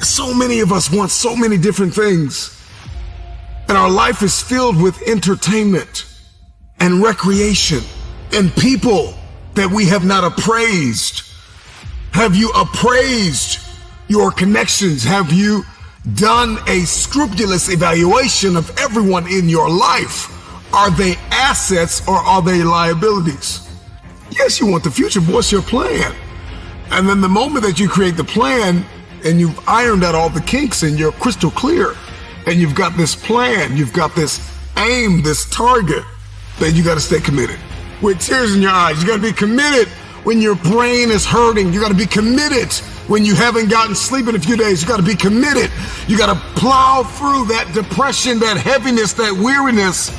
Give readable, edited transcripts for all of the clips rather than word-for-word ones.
So many of us want so many different things. And our life is filled with entertainment and recreation and people that we have not appraised. Have you appraised your connections? Have you done a scrupulous evaluation of everyone in your life? Are they assets or are they liabilities? Yes, you want the future, but what's your plan? And then the moment that you create the plan and you've ironed out all the kinks and you're crystal clear and you've got this plan, you've got this aim, this target, then you got to stay committed. With tears in your eyes, you got to be committed when your brain is hurting. You got to be committed when you haven't gotten sleep in a few days. You got to be committed. You got to plow through that depression, that heaviness, that weariness,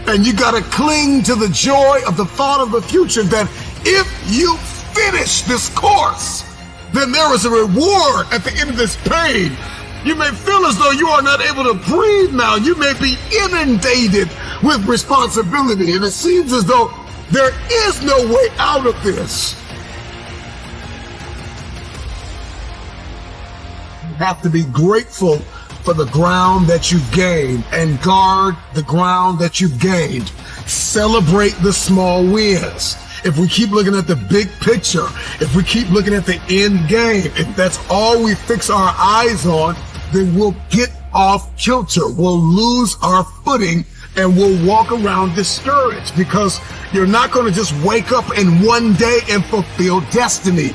and you got to cling to the joy of the thought of the future that if you finish this course, then there is a reward at the end of this pain. You may feel as though you are not able to breathe now. You may be inundated with responsibility, and it seems as though there is no way out of this. You have to be grateful for the ground that you've gained and guard the ground that you've gained. Celebrate the small wins. If we keep looking at the big picture, if we keep looking at the end game, if that's all we fix our eyes on, then we'll get off kilter. We'll lose our footing and we'll walk around discouraged because you're not going to just wake up in one day and fulfill destiny.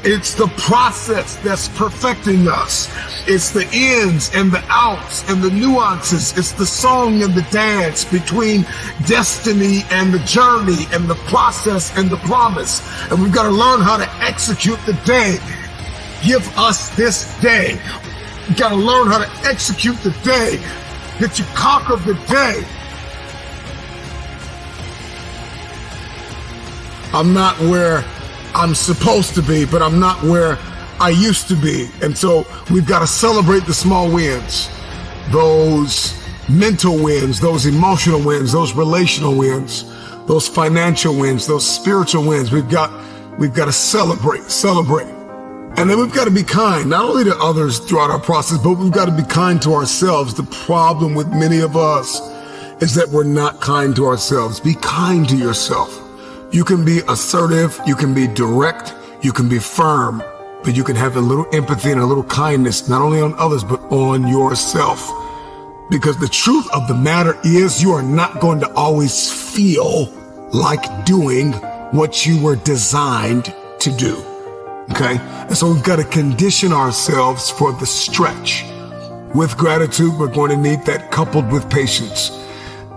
It's the process that's perfecting us. It's the ins and the outs and the nuances. It's the song and the dance between destiny and the journey and the process and the promise. And we've got to learn how to execute the day. Give us this day. We've got to learn how to execute the day that you conquer the day. I'm not where I'm supposed to be, but I'm not where I used to be. And so we've got to celebrate the small wins, those mental wins, those emotional wins, those relational wins, those financial wins, those spiritual wins. We've got to celebrate. And then we've got to be kind, not only to others throughout our process, but we've got to be kind to ourselves. The problem with many of us is that we're not kind to ourselves. Be kind to yourself. You can be assertive, you can be direct, you can be firm, but you can have a little empathy and a little kindness, not only on others, but on yourself. Because the truth of the matter is you are not going to always feel like doing what you were designed to do. Okay? And so we've got to condition ourselves for the stretch. With gratitude, we're going to need that coupled with patience.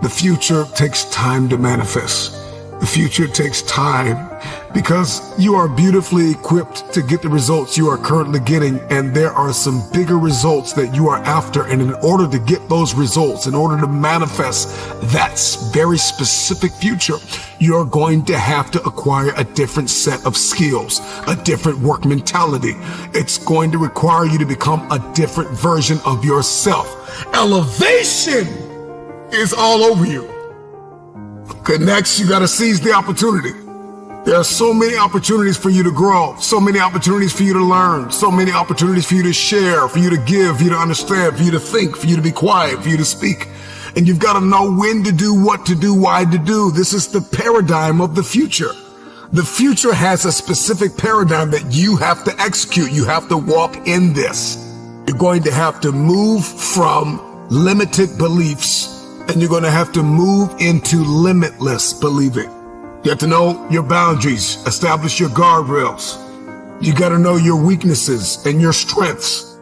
The future takes time to manifest. The future takes time because you are beautifully equipped to get the results you are currently getting, and there are some bigger results that you are after. And in order to get those results, in order to manifest that very specific future, you're going to have to acquire a different set of skills, a different work mentality. It's going to require you to become a different version of yourself. Elevation is all over you. Okay, next, you got to seize the opportunity. There are so many opportunities for you to grow, so many opportunities for you to learn, so many opportunities for you to share, for you to give, for you to understand, for you to think, for you to be quiet, for you to speak. And you've got to know when to do, what to do, why to do. This is the paradigm of the future. The future has a specific paradigm that you have to execute. You have to walk in this. You're going to have to move from limited beliefs and you're going to have to move into limitless believing. You have to know your boundaries, establish your guardrails. You got to know your weaknesses and your strengths.